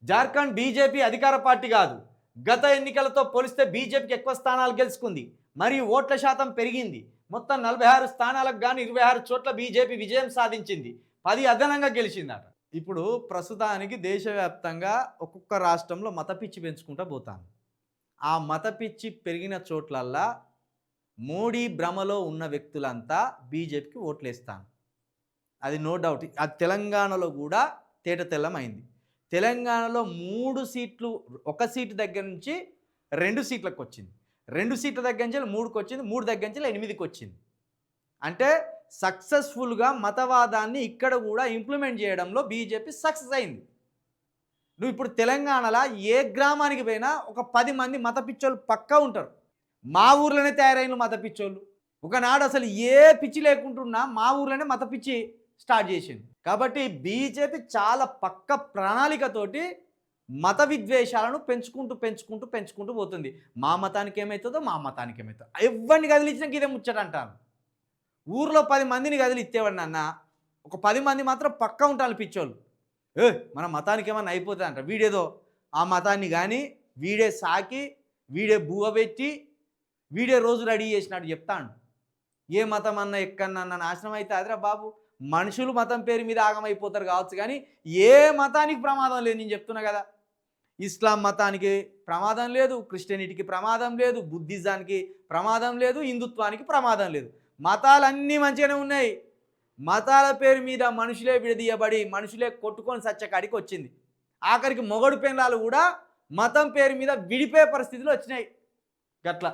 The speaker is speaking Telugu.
జార్ఖండ్ బీజేపీ అధికార పార్టీ కాదు. గత ఎన్నికలతో పోలిస్తే బీజేపీకి ఎక్కువ స్థానాలు గెలుచుకుంది మరియు ఓట్ల శాతం పెరిగింది. మొత్తం 46 స్థానాలకు గాను 26 చోట్ల బీజేపీ విజయం సాధించింది. 10 అదనంగా గెలిచిందట. ఇప్పుడు ప్రస్తుతానికి దేశవ్యాప్తంగా ఒక్కొక్క రాష్ట్రంలో మతపిచ్చి పెంచుకుంటూ పోతాను. ఆ మతపిచ్చి పెరిగిన చోట్లల్లా మోడీ భ్రమలో ఉన్న వ్యక్తులంతా బీజేపీకి ఓట్లేస్తాను. అది నో డౌట్. అది తెలంగాణలో కూడా తేటతెల్లమైంది. తెలంగాణలో 3 సీట్లు, ఒక సీటు దగ్గర నుంచి 2 సీట్లకు వచ్చింది. 2 సీట్ల దగ్గర నుంచి 3కి వచ్చింది. 3 దగ్గర నుంచి 8కి వచ్చింది. అంటే సక్సెస్ఫుల్గా మతవాదాన్ని ఇక్కడ కూడా ఇంప్లిమెంట్ చేయడంలో బీజేపీ సక్సెస్ అయింది. నువ్వు ఇప్పుడు తెలంగాణలో ఏ గ్రామానికి పోయినా ఒక 10 మంది మత పిచ్చోళ్ళు పక్కా ఉంటారు. మా ఊర్లోనే తయారైన మత పిచ్చోళ్ళు. ఒకనాడు అసలు ఏ పిచ్చి లేకుంటున్నా మా ఊర్లోనే మత పిచ్చి స్టార్ట్ చేసింది. కాబట్టి బీజేపీ చాలా పక్క ప్రణాళికతోటి మత విద్వేషాలను పెంచుకుంటూ పోతుంది. మా మతానికి ఏమవుతుందో మా మతానికి ఏమవుతుందో ఎవరిని కదిలించినాక ఇదే ముచ్చట అంటాను. ఊర్లో 10 మందిని కదిలిచ్చేవాడిని అన్న, ఒక 10 మంది మాత్రం పక్కా ఉంటారు పిచ్చోళ్ళు. మన మతానికి ఏమన్నా అయిపోతుంది అంట. వీడేదో ఆ మతాన్ని కానీ వీడే సాకి వీడే బువ్వ పెట్టి వీడే రోజు రెడీ చేసినాడు చెప్తాను. ఏ మతం అన్న ఎక్కడన్నా నాశనం అయితే అదిరా బాబు. మనుషులు మతం పేరు మీద ఆగమైపోతారు కావచ్చు, కానీ ఏ మతానికి ప్రమాదం లేదు. నేను చెప్తున్నా కదా, ఇస్లాం మతానికి ప్రమాదం లేదు, క్రిస్టియనిటీకి ప్రమాదం లేదు, బుద్ధిజానికి ప్రమాదం లేదు, హిందుత్వానికి ప్రమాదం లేదు. మతాలన్నీ మంచిగానే ఉన్నాయి. మతాల పేరు మీద మనుషులే విడదీయబడి మనుషులే కొట్టుకొని సచ్చకాడికి వచ్చింది. ఆఖరికి మొగడు పెండ్లాలు కూడా మతం పేరు మీద విడిపోయే పరిస్థితులు వచ్చినాయి. గట్ల